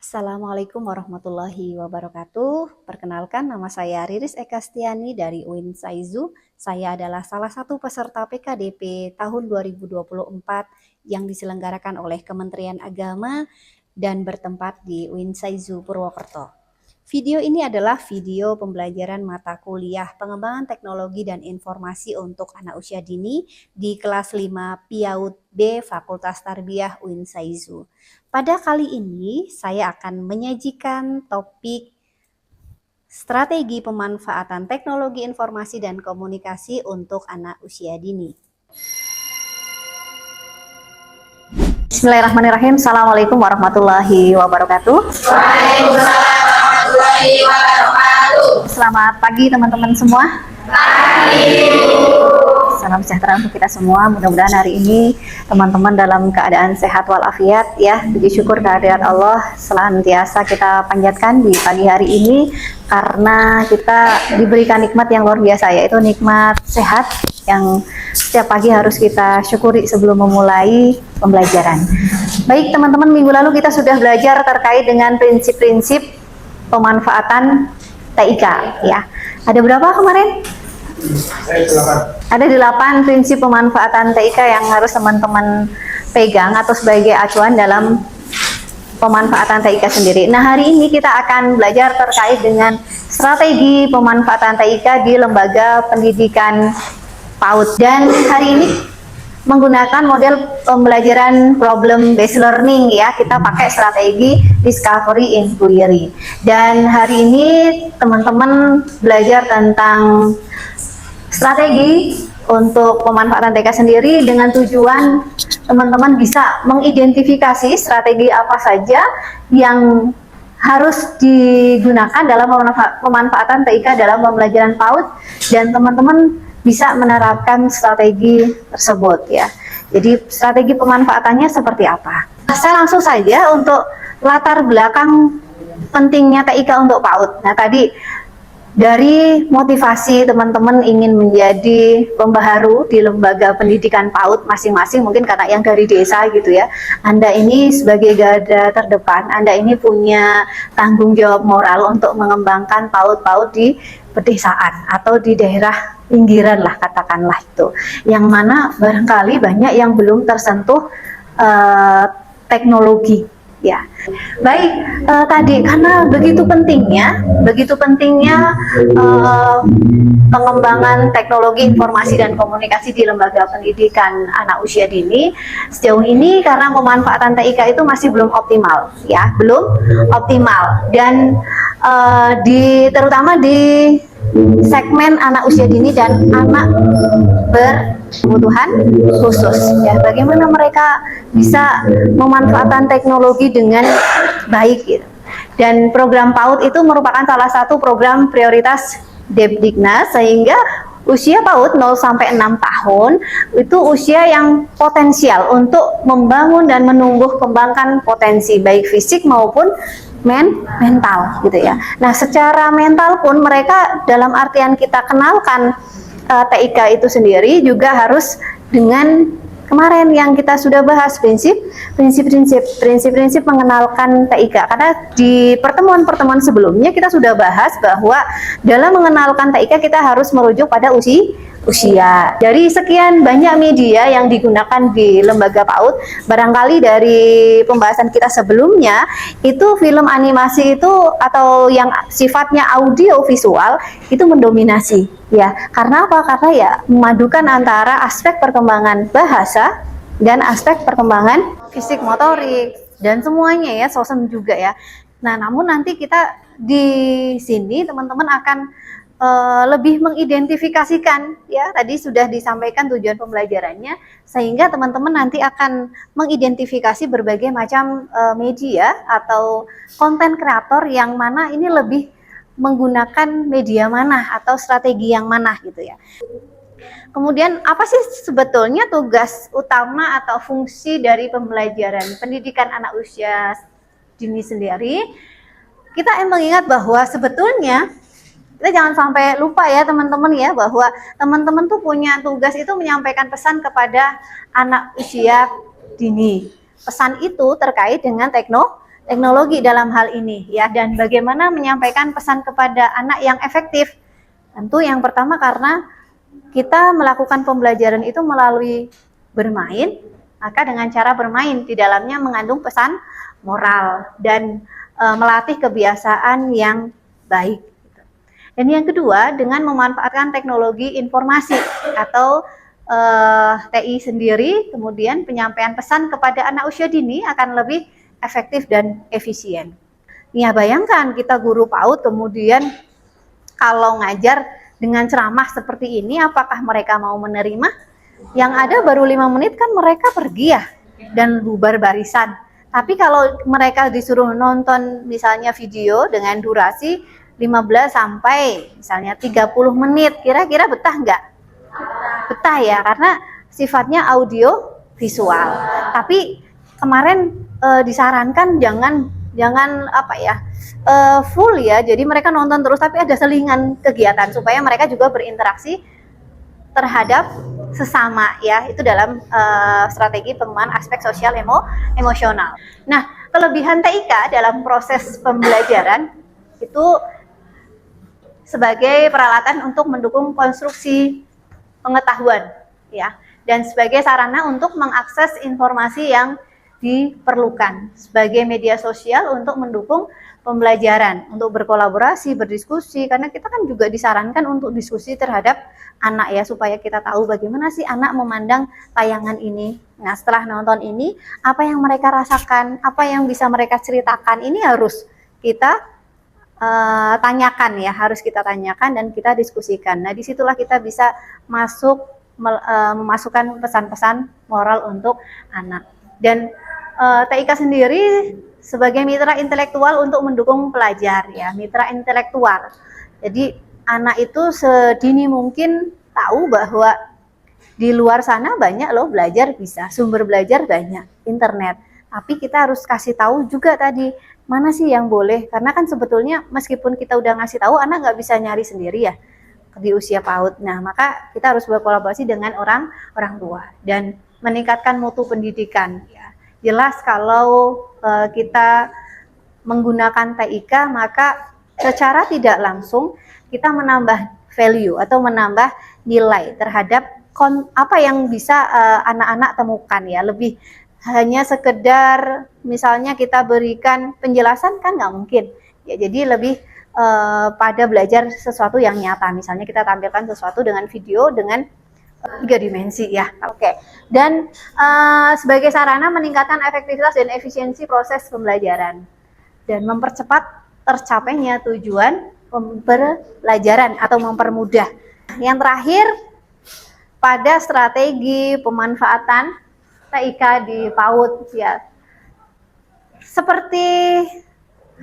Assalamualaikum warahmatullahi wabarakatuh. Perkenalkan, nama saya Riris Ekastiani dari UIN Saizu. Saya adalah salah satu peserta PKDP tahun 2024 yang diselenggarakan oleh Kementerian Agama dan bertempat di UIN Saizu Purwokerto. Video ini adalah video pembelajaran mata kuliah pengembangan teknologi dan informasi untuk anak usia dini di kelas 5 PIAUD B Fakultas Tarbiyah UIN Saizu. Pada kali ini saya akan menyajikan topik strategi pemanfaatan teknologi informasi dan komunikasi untuk anak usia dini. Bismillahirrahmanirrahim. Assalamualaikum warahmatullahi wabarakatuh. Waalaikumsalam warahmatullahi wabarakatuh. Selamat pagi teman-teman semua. Pagi. Salam sejahtera untuk kita semua. Mudah-mudahan hari ini teman-teman dalam keadaan sehat walafiat ya. Puji syukur kehadirat Allah senantiasa kita panjatkan di pagi hari ini karena kita diberikan nikmat yang luar biasa, yaitu nikmat sehat yang setiap pagi harus kita syukuri sebelum memulai pembelajaran. Baik teman-teman, minggu lalu kita sudah belajar terkait dengan prinsip-prinsip pemanfaatan TIK ya. Ada berapa kemarin? Ada 8 prinsip pemanfaatan TIK yang harus teman-teman pegang atau sebagai acuan dalam pemanfaatan TIK sendiri. Nah, hari ini kita akan belajar terkait dengan strategi pemanfaatan TIK di lembaga pendidikan PAUD. Dan hari ini menggunakan model pembelajaran problem based learning ya. Kita pakai strategi discovery inquiry. Dan hari ini teman-teman belajar tentang strategi untuk pemanfaatan TIK sendiri dengan tujuan teman-teman bisa mengidentifikasi strategi apa saja yang harus digunakan dalam pemanfaatan TIK dalam pembelajaran PAUD, dan teman-teman bisa menerapkan strategi tersebut ya. Jadi strategi pemanfaatannya seperti apa? Saya langsung saja untuk latar belakang pentingnya TIK untuk PAUD. Nah, tadi dari motivasi teman-teman ingin menjadi pembaharu di lembaga pendidikan PAUD masing-masing, mungkin karena yang dari desa gitu ya, Anda ini sebagai garda terdepan, Anda ini punya tanggung jawab moral untuk mengembangkan PAUD-PAUD di pedesaan atau di daerah pinggiran lah, katakanlah itu, yang mana barangkali banyak yang belum tersentuh teknologi ya. Baik, tadi karena begitu pentingnya pengembangan teknologi informasi dan komunikasi di lembaga pendidikan anak usia dini, sejauh ini karena pemanfaatan TIK itu masih belum optimal ya, belum optimal, dan terutama di segmen anak usia dini dan anak berkebutuhan khusus ya. Bagaimana mereka bisa memanfaatkan teknologi dengan baik gitu. Dan program PAUD itu merupakan salah satu program prioritas Depdiknas, sehingga usia PAUD 0 sampai 6 tahun itu usia yang potensial untuk membangun dan menumbuh kembangkan potensi baik fisik maupun mental gitu ya. Nah, secara mental pun mereka, dalam artian kita kenalkan TIK itu sendiri juga harus dengan kemarin yang kita sudah bahas prinsip-prinsip mengenalkan TIK, karena di pertemuan-pertemuan sebelumnya kita sudah bahas bahwa dalam mengenalkan TIK kita harus merujuk pada usia. Dari sekian banyak media yang digunakan di lembaga PAUD, barangkali dari pembahasan kita sebelumnya itu film animasi itu atau yang sifatnya audio visual itu mendominasi ya. Karena apa? Karena ya memadukan antara aspek perkembangan bahasa dan aspek perkembangan fisik motorik dan semuanya ya, sosem juga ya. Nah, namun nanti kita di sini teman-teman akan lebih mengidentifikasikan ya, tadi sudah disampaikan tujuan pembelajarannya, sehingga teman-teman nanti akan mengidentifikasi berbagai macam media atau konten kreator yang mana ini lebih menggunakan media mana atau strategi yang mana gitu ya. Kemudian apa sih sebetulnya tugas utama atau fungsi dari pembelajaran pendidikan anak usia dini sendiri? Kita mengingat bahwa sebetulnya kita jangan sampai lupa ya teman-teman ya, bahwa teman-teman tuh punya tugas itu menyampaikan pesan kepada anak usia dini. Pesan itu terkait dengan teknologi dalam hal ini ya, dan bagaimana menyampaikan pesan kepada anak yang efektif. Tentu yang pertama karena kita melakukan pembelajaran itu melalui bermain, maka dengan cara bermain di dalamnya mengandung pesan moral dan melatih kebiasaan yang baik. Dan yang kedua, dengan memanfaatkan teknologi informasi atau TI sendiri, kemudian penyampaian pesan kepada anak usia dini akan lebih efektif dan efisien. Ya, bayangkan kita guru PAUD kemudian kalau ngajar dengan ceramah seperti ini, apakah mereka mau menerima? Yang ada baru 5 menit kan mereka pergi ya, dan bubar barisan. Tapi kalau mereka disuruh nonton misalnya video dengan durasi 15 sampai misalnya 30 menit, kira-kira betah nggak? Betah ya, karena sifatnya audio visual. Tapi kemarin disarankan jangan apa ya, full ya, jadi mereka nonton terus, tapi ada selingan kegiatan supaya mereka juga berinteraksi terhadap sesama ya, itu dalam strategi pengembangan aspek sosial emosional. Nah, kelebihan TIK dalam proses pembelajaran itu sebagai peralatan untuk mendukung konstruksi pengetahuan ya, dan sebagai sarana untuk mengakses informasi yang diperlukan, sebagai media sosial untuk mendukung pembelajaran, untuk berkolaborasi, berdiskusi, karena kita kan juga disarankan untuk diskusi terhadap anak ya, supaya kita tahu bagaimana sih anak memandang tayangan ini. Nah, setelah nonton ini, apa yang mereka rasakan, apa yang bisa mereka ceritakan, ini harus kita tanyakan ya, harus kita tanyakan dan kita diskusikan. Nah, disitulah kita bisa memasukkan pesan-pesan moral untuk anak. Dan TIK sendiri sebagai mitra intelektual untuk mendukung pelajar ya, mitra intelektual. Jadi anak itu sedini mungkin tahu bahwa di luar sana banyak loh belajar, bisa sumber belajar banyak, internet. Tapi kita harus kasih tahu juga tadi mana sih yang boleh, karena kan sebetulnya meskipun kita udah ngasih tahu, anak nggak bisa nyari sendiri ya di usia PAUD. Nah, maka kita harus berkolaborasi dengan orang tua dan meningkatkan mutu pendidikan ya. Jelas kalau kita menggunakan TIK, maka secara tidak langsung kita menambah value atau menambah nilai terhadap apa yang bisa anak-anak temukan ya. Lebih hanya sekedar misalnya kita berikan penjelasan kan nggak mungkin ya, jadi lebih pada belajar sesuatu yang nyata. Misalnya kita tampilkan sesuatu dengan video dengan 3 dimensi ya. Oke. Dan sebagai sarana meningkatkan efektivitas dan efisiensi proses pembelajaran dan mempercepat tercapainya tujuan pembelajaran atau mempermudah. Yang terakhir, pada strategi pemanfaatan TIK di PAUD ya, seperti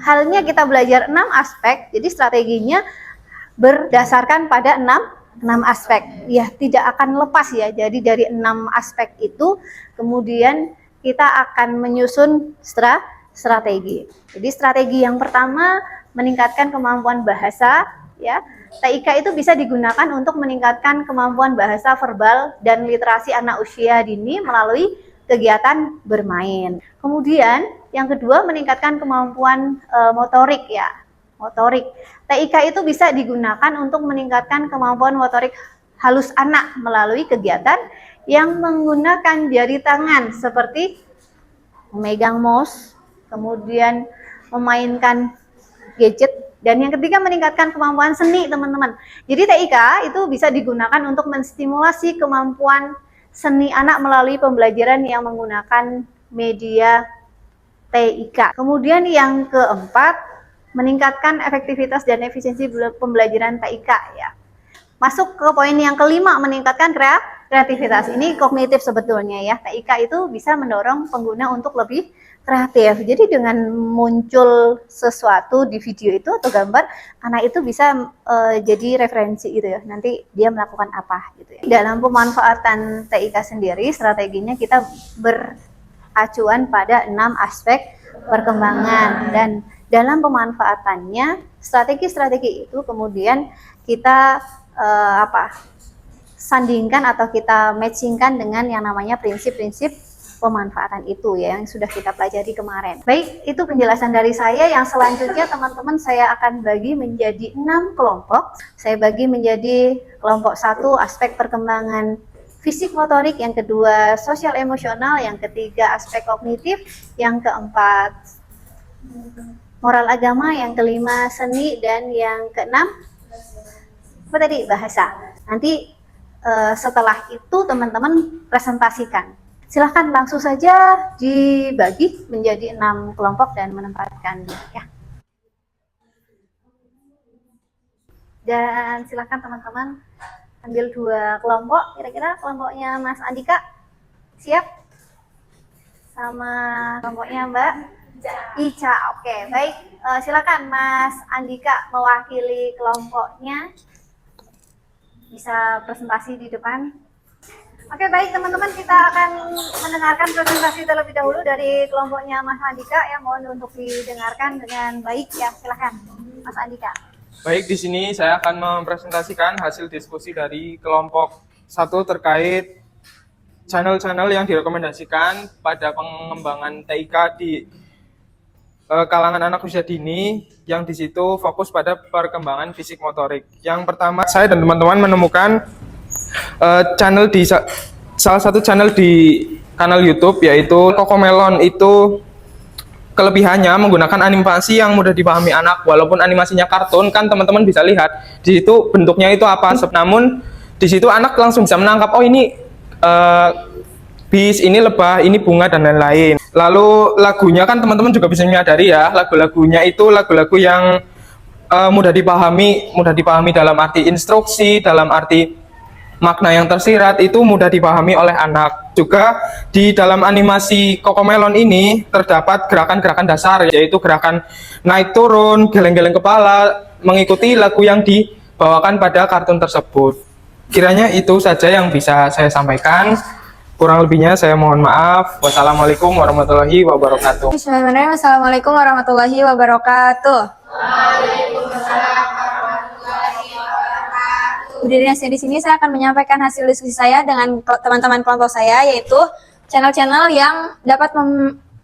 halnya kita belajar 6 aspek, jadi strateginya berdasarkan pada 6 aspek ya, tidak akan lepas ya. Jadi dari 6 aspek itu kemudian kita akan menyusun strategi. Jadi strategi yang pertama meningkatkan kemampuan bahasa ya. TIK itu bisa digunakan untuk meningkatkan kemampuan bahasa verbal dan literasi anak usia dini melalui kegiatan bermain. Kemudian yang kedua meningkatkan kemampuan motorik ya. Motorik. TIK itu bisa digunakan untuk meningkatkan kemampuan motorik halus anak melalui kegiatan yang menggunakan jari tangan seperti memegang mouse, kemudian memainkan gadget. Dan yang ketiga meningkatkan kemampuan seni, teman-teman. Jadi TIK itu bisa digunakan untuk menstimulasi kemampuan seni anak melalui pembelajaran yang menggunakan media TIK. Kemudian yang keempat, meningkatkan efektivitas dan efisiensi pembelajaran TIK ya. Masuk ke poin yang kelima, meningkatkan kreativitas. Ini kognitif sebetulnya ya. TIK itu bisa mendorong pengguna untuk lebih kreatif. Jadi dengan muncul sesuatu di video itu atau gambar, anak itu bisa jadi referensi gitu ya. Nanti dia melakukan apa gitu ya. Dalam pemanfaatan TIK sendiri, strateginya kita beracuan pada 6 aspek perkembangan, dan dalam pemanfaatannya strategi-strategi itu kemudian kita sandingkan atau kita matchingkan dengan yang namanya prinsip-prinsip pemanfaatan itu ya yang sudah kita pelajari kemarin. Baik, itu penjelasan dari saya. Yang selanjutnya teman-teman saya akan bagi menjadi 6 kelompok. Saya bagi menjadi kelompok 1 aspek perkembangan fisik motorik, yang kedua sosial emosional, yang ketiga aspek kognitif, yang keempat moral agama, yang kelima seni, dan yang keenam apa tadi? Bahasa. Nanti setelah itu teman-teman presentasikan. Silahkan langsung saja dibagi menjadi 6 kelompok dan menempatkan ya. Dan silahkan teman-teman ambil 2 kelompok. Kira-kira kelompoknya Mas Andika siap? Sama kelompoknya Mbak Ica. Oke, baik. Silakan Mas Andika mewakili kelompoknya. Bisa presentasi di depan. Oke, baik teman-teman, kita akan mendengarkan presentasi terlebih dahulu dari kelompoknya Mas Andika yang mohon untuk didengarkan dengan baik ya. Silakan Mas Andika. Baik, di sini saya akan mempresentasikan hasil diskusi dari kelompok 1 terkait channel-channel yang direkomendasikan pada pengembangan TIK di kalangan anak usia dini, yang di situ fokus pada perkembangan fisik motorik. Yang pertama, saya dan teman-teman menemukan channel di salah satu channel di kanal YouTube, yaitu CoComelon. Itu kelebihannya menggunakan animasi yang mudah dipahami anak. Walaupun animasinya kartun, kan teman-teman bisa lihat di situ bentuknya itu apa. Namun di situ anak langsung bisa menangkap, oh ini bis, ini lebah, ini bunga, dan lain-lain. Lalu lagunya kan teman-teman juga bisa menyadari ya, lagu-lagunya itu lagu-lagu yang mudah dipahami dalam arti instruksi, dalam arti makna yang tersirat, itu mudah dipahami oleh anak. Juga di dalam animasi CoComelon ini terdapat gerakan-gerakan dasar, yaitu gerakan naik turun, geleng-geleng kepala, mengikuti lagu yang dibawakan pada kartun tersebut. Kiranya itu saja yang bisa saya sampaikan. Kurang lebihnya saya mohon maaf. Wassalamualaikum warahmatullahi wabarakatuh. Bismillahirrahmanirrahim. Assalamualaikum warahmatullahi wabarakatuh. Kemudian di sini saya akan menyampaikan hasil diskusi saya dengan teman-teman kelompok saya, yaitu channel-channel yang dapat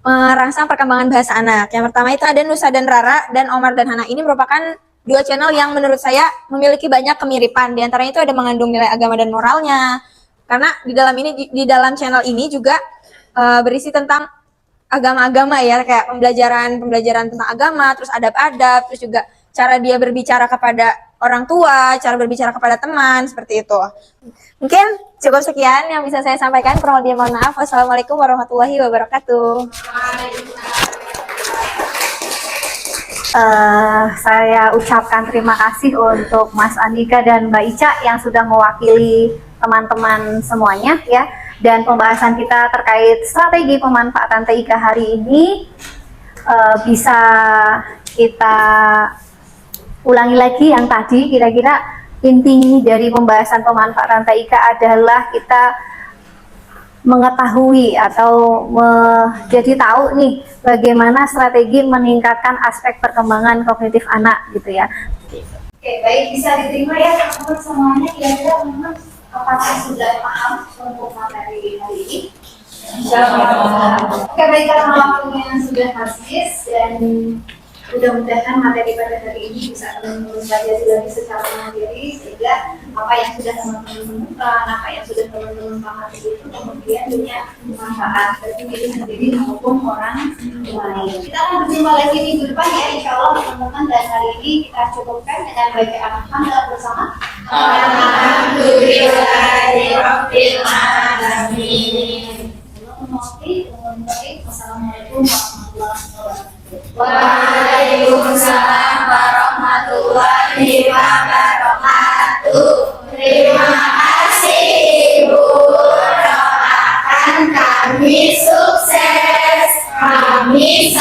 merangsang perkembangan bahasa anak. Yang pertama itu ada Nusa dan Rara, dan Omar dan Hana. Ini merupakan 2 channel yang menurut saya memiliki banyak kemiripan. Di antaranya itu ada mengandung nilai agama dan moralnya. Karena di dalam channel ini juga berisi tentang agama-agama ya, kayak pembelajaran tentang agama, terus adab-adab, terus juga cara dia berbicara kepada orang tua, cara berbicara kepada teman, seperti itu. Mungkin cukup sekian yang bisa saya sampaikan. Kurang lebih mohon maaf. Wassalamualaikum warahmatullahi wabarakatuh. Saya ucapkan terima kasih untuk Mas Andika dan Mbak Ica yang sudah mewakili teman-teman semuanya ya. Dan pembahasan kita terkait strategi pemanfaatan TIK hari ini bisa kita ulangi lagi yang tadi. Kira-kira inti dari pembahasan pemanfaatan TIK adalah kita mengetahui atau jadi tahu nih bagaimana strategi meningkatkan aspek perkembangan kognitif anak gitu ya. Oke, baik, bisa diterima ya teman-teman semuanya. Kira-kira teman-teman apakah sudah paham untuk materi hari ini? Oke, baik, karena waktunya sudah habis dan mudah-mudahan materi pada hari ini bisa teman-teman pelajari lagi secara mandiri, sehingga apa yang sudah teman-teman temukan, apa yang sudah teman-teman pahami itu kemudian punya manfaat bagi diri sendiri maupun orang lain. Kita akan berjumpa lagi minggu depan ya, insya Allah teman-teman. Dan hari ini kita cukupkan dengan baca alhamdulillah bersama. Alhamdulillahirabbil alamin. Wassalamualaikum warahmatullahi wabarakatuh. Waalaikumsalam warahmatullahi wabarakatuh. Terima kasih Ibu, doakan kami sukses, kami